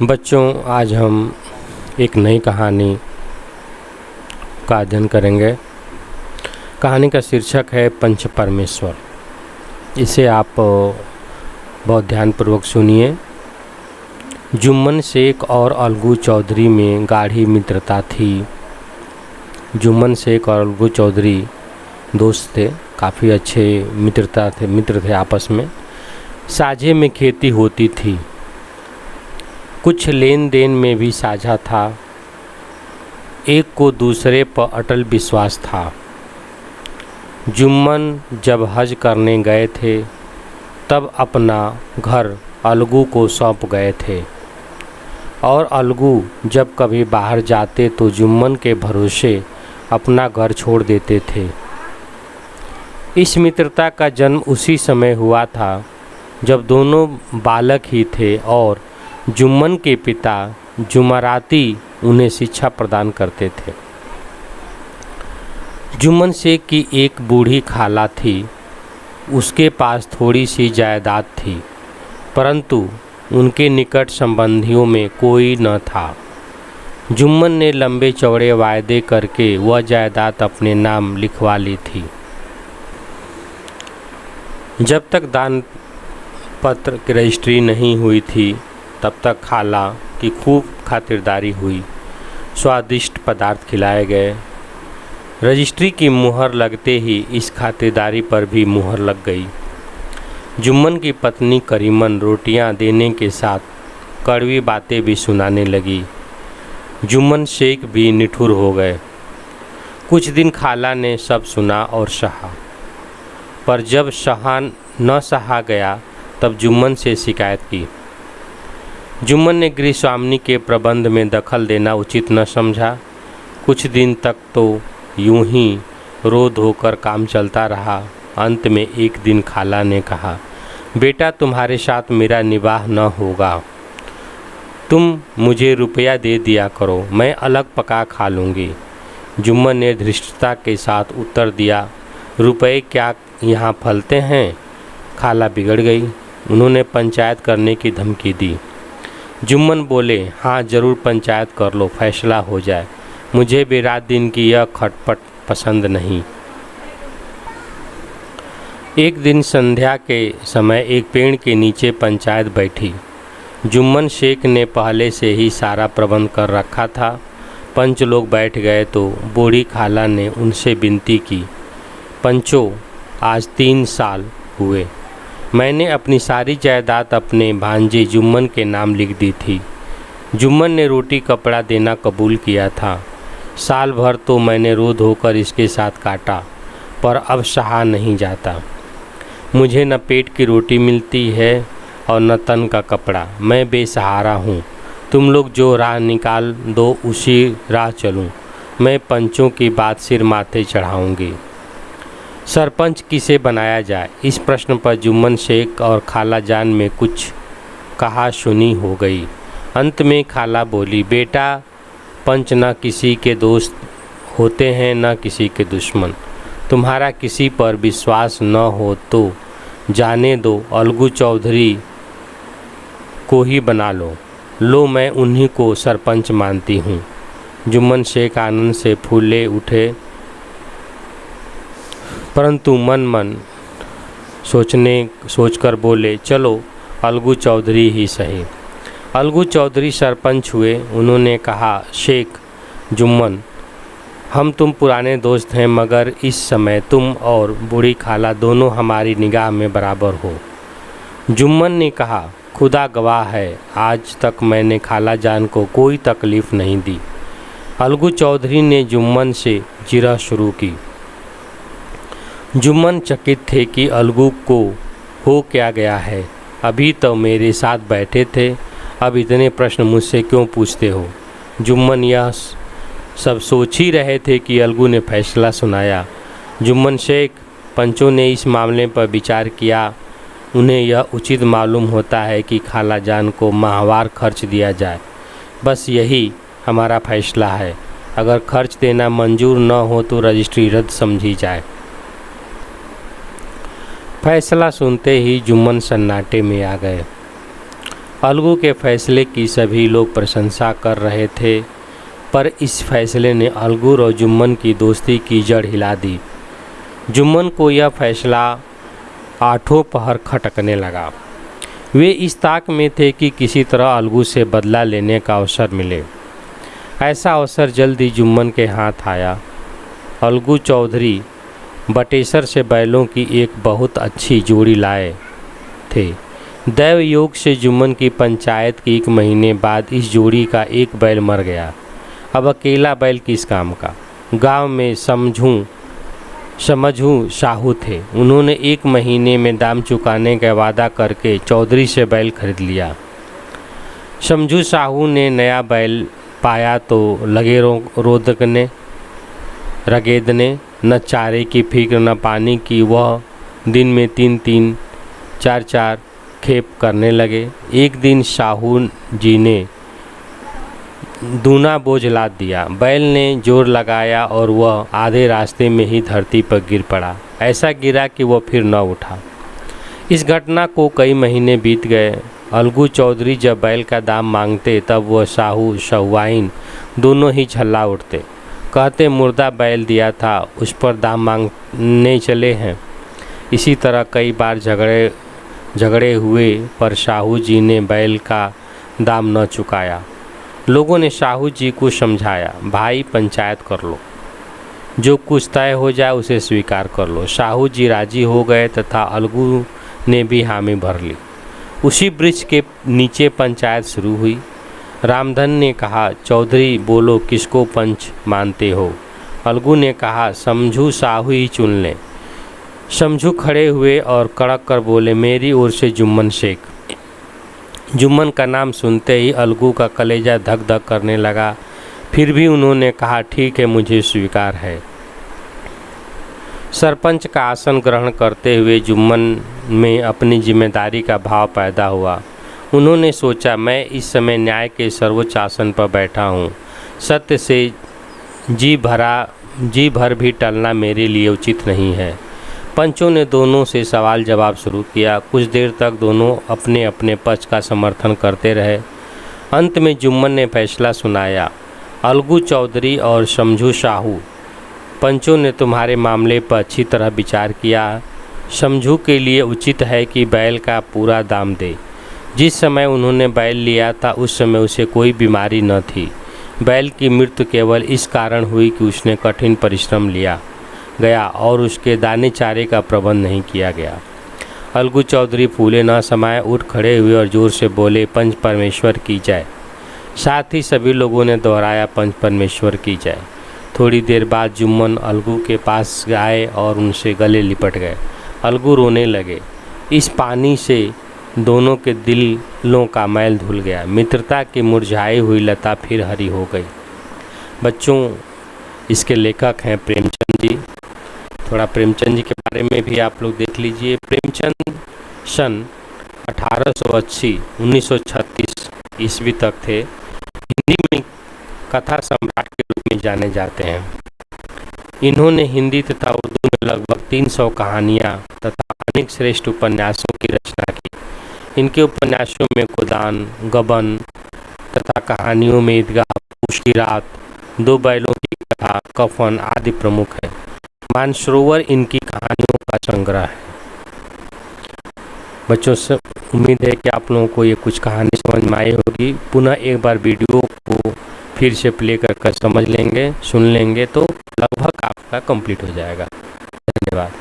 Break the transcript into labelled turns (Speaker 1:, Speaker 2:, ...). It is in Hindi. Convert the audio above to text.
Speaker 1: बच्चों, आज हम एक नई कहानी का अध्ययन करेंगे। कहानी का शीर्षक है पंच परमेश्वर। इसे आप बहुत ध्यानपूर्वक सुनिए। जुम्मन शेख और अलगू चौधरी में गाढ़ी मित्रता थी। जुम्मन शेख और अलगू चौधरी दोस्त थे, काफ़ी अच्छे मित्र थे आपस में। साझे में खेती होती थी, कुछ लेन देन में भी साझा था। एक को दूसरे पर अटल विश्वास था। जुम्मन जब हज करने गए थे तब अपना घर अलगू को सौंप गए थे और अलगू जब कभी बाहर जाते तो जुम्मन के भरोसे अपना घर छोड़ देते थे। इस मित्रता का जन्म उसी समय हुआ था जब दोनों बालक ही थे और जुम्मन के पिता जुमराती उन्हें शिक्षा प्रदान करते थे। जुम्मन शेख की एक बूढ़ी खाला थी। उसके पास थोड़ी सी जायदाद थी, परंतु उनके निकट संबंधियों में कोई न था। जुम्मन ने लंबे चौड़े वायदे करके वह जायदाद अपने नाम लिखवा ली थी। जब तक दान पत्र की रजिस्ट्री नहीं हुई थी तब तक खाला की खूब खातिरदारी हुई। स्वादिष्ट पदार्थ खिलाए गए। रजिस्ट्री की मुहर लगते ही इस खातिरदारी पर भी मुहर लग गई। जुम्मन की पत्नी करीमन रोटियां देने के साथ कड़वी बातें भी सुनाने लगी। जुम्मन शेख भी निठुर हो गए। कुछ दिन खाला ने सब सुना और सहा, पर जब न सहा गया तब जुम्मन से शिकायत की। जुम्मन ने गृहस्वामिनी के प्रबंध में दखल देना उचित न समझा। कुछ दिन तक तो यूं ही रो धोकर काम चलता रहा। अंत में एक दिन खाला ने कहा, बेटा तुम्हारे साथ मेरा निवाह न होगा। तुम मुझे रुपया दे दिया करो, मैं अलग पका खा लूँगी। जुम्मन ने धृष्टता के साथ उत्तर दिया, रुपये क्या यहाँ फलते हैं? खाला बिगड़ गई। उन्होंने पंचायत करने की धमकी दी। जुम्मन बोले, हाँ ज़रूर पंचायत कर लो, फैसला हो जाए। मुझे भी रात दिन की यह खटपट पसंद नहीं। एक दिन संध्या के समय एक पेड़ के नीचे पंचायत बैठी। जुम्मन शेख ने पहले से ही सारा प्रबंध कर रखा था। पंच लोग बैठ गए तो बूढ़ी खाला ने उनसे विनती की, पंचों, आज 3 साल हुए मैंने अपनी सारी जायदाद अपने भांजे जुम्मन के नाम लिख दी थी। जुम्मन ने रोटी कपड़ा देना कबूल किया था। साल भर तो मैंने रो धोकर इसके साथ काटा, पर अब सहा नहीं जाता। मुझे न पेट की रोटी मिलती है और न तन का कपड़ा। मैं बेसहारा हूँ। तुम लोग जो राह निकाल दो उसी राह चलूँ। मैं पंचों की बात सिर माथे चढ़ाऊँगी। सरपंच किसे बनाया जाए? इस प्रश्न पर जुम्मन शेख और खाला जान में कुछ कहा सुनी हो गई। अंत में खाला बोली, बेटा, पंच न किसी के दोस्त होते हैं न किसी के दुश्मन। तुम्हारा किसी पर विश्वास न हो तो जाने दो, अलगू चौधरी को ही बना लो। मैं उन्हीं को सरपंच मानती हूँ। जुम्मन शेख आनंद से फूले उठे, परंतु मन सोचकर बोले, चलो अलगू चौधरी ही सही। अलगू चौधरी सरपंच हुए। उन्होंने कहा, शेख जुम्मन, हम तुम पुराने दोस्त हैं, मगर इस समय तुम और बूढ़ी खाला दोनों हमारी निगाह में बराबर हो। जुम्मन ने कहा, खुदा गवाह है, आज तक मैंने खाला जान को कोई तकलीफ़ नहीं दी। अलगू चौधरी ने जुम्मन से जिरह शुरू की। जुम्मन चकित थे कि अलगू को हो क्या गया है। अभी तो मेरे साथ बैठे थे, अब इतने प्रश्न मुझसे क्यों पूछते हो? जुम्मन यह सब सोच ही रहे थे कि अलगू ने फैसला सुनाया। जुम्मन शेख, पंचों ने इस मामले पर विचार किया। उन्हें यह उचित मालूम होता है कि खाला जान को माहवार खर्च दिया जाए। बस यही हमारा फैसला है। अगर खर्च देना मंजूर न हो तो रजिस्ट्री रद्द समझी जाए। फैसला सुनते ही जुम्मन सन्नाटे में आ गए। अलगू के फैसले की सभी लोग प्रशंसा कर रहे थे, पर इस फैसले ने अलगू और जुम्मन की दोस्ती की जड़ हिला दी। जुम्मन को यह फैसला आठों पहर खटकने लगा। वे इस ताक में थे कि किसी तरह अलगू से बदला लेने का अवसर मिले। ऐसा अवसर जल्द ही जुम्मन के हाथ आया। अलगू चौधरी बटेसर से बैलों की एक बहुत अच्छी जोड़ी लाए थे। दैव योग से जुम्मन की पंचायत के 1 महीने बाद इस जोड़ी का एक बैल मर गया। अब अकेला बैल किस काम का। गांव में समझू शाहू थे। उन्होंने 1 महीने में दाम चुकाने का वादा करके चौधरी से बैल खरीद लिया। समझू शाहू ने नया बैल पाया तो लगे रगेदने, न चारे की फिक्र न पानी की। वह दिन में 3-3, 4-4 खेप करने लगे। एक दिन शाहू जी ने दूना बोझ लाद दिया। बैल ने जोर लगाया और वह आधे रास्ते में ही धरती पर गिर पड़ा। ऐसा गिरा कि वह फिर न उठा। इस घटना को कई महीने बीत गए। अलगू चौधरी जब बैल का दाम मांगते तब वह शाहू शहुआइन दोनों ही झल्ला उठते। कहते मुर्दा बैल दिया था, उस पर दाम मांगने चले हैं। इसी तरह कई बार झगड़े हुए, पर शाहू जी ने बैल का दाम न चुकाया। लोगों ने शाहू जी को समझाया, भाई पंचायत कर लो, जो कुछ तय हो जाए उसे स्वीकार कर लो। शाहू जी राजी हो गए तथा अलगू ने भी हामी भर ली। उसी वृक्ष के नीचे पंचायत शुरू हुई। रामधन ने कहा, चौधरी बोलो किसको पंच मानते हो। अलगू ने कहा, समझू शाहू ही चुन लें। समझू खड़े हुए और कड़क कर बोले, मेरी ओर से जुम्मन शेख। जुम्मन का नाम सुनते ही अलगू का कलेजा धक धक करने लगा। फिर भी उन्होंने कहा, ठीक है, मुझे स्वीकार है। सरपंच का आसन ग्रहण करते हुए जुम्मन में अपनी जिम्मेदारी का भाव पैदा हुआ। उन्होंने सोचा, मैं इस समय न्याय के सर्वोच्च आसन पर बैठा हूँ। सत्य से जी भर भी टलना मेरे लिए उचित नहीं है। पंचों ने दोनों से सवाल जवाब शुरू किया। कुछ देर तक दोनों अपने अपने पक्ष का समर्थन करते रहे। अंत में जुम्मन ने फैसला सुनाया, अलगू चौधरी और समझू शाहू, पंचों ने तुम्हारे मामले पर अच्छी तरह विचार किया। समझू के लिए उचित है कि बैल का पूरा दाम दे। जिस समय उन्होंने बैल लिया था उस समय उसे कोई बीमारी न थी। बैल की मृत्यु केवल इस कारण हुई कि उसने कठिन परिश्रम लिया गया और उसके दाने चारे का प्रबंध नहीं किया गया। अलगू चौधरी फूले न समाये उठ खड़े हुए और जोर से बोले, पंच परमेश्वर की जय। साथ ही सभी लोगों ने दोहराया, पंच परमेश्वर की जय। थोड़ी देर बाद जुम्मन अलगू के पास आए और उनसे गले लिपट गए। अलगू रोने लगे। इस पानी से दोनों के दिलों का मैल धुल गया। मित्रता की मुरझाई हुई लता फिर हरी हो गई। बच्चों, इसके लेखक हैं प्रेमचंद जी। थोड़ा प्रेमचंद जी के बारे में भी आप लोग देख लीजिए। प्रेमचंद सन 1880-1936 ईस्वी तक थे। हिंदी में कथा सम्राट के रूप में जाने जाते हैं। इन्होंने हिंदी तथा उर्दू में लगभग 300 कहानियाँ तथा अनेक श्रेष्ठ उपन्यासों की रचना की। इनके उपन्यासों में गोदान, गबन तथा कहानियों में ईदगाह, पूस की रात, 2 बैलों की कथा, कफन आदि प्रमुख है। मानसरोवर इनकी कहानियों का संग्रह है। बच्चों से उम्मीद है कि आप लोगों को ये कुछ कहानी समझ में आई होगी। पुनः एक बार वीडियो को फिर से प्ले कर समझ लेंगे, सुन लेंगे तो लगभग आपका कंप्लीट हो जाएगा। धन्यवाद।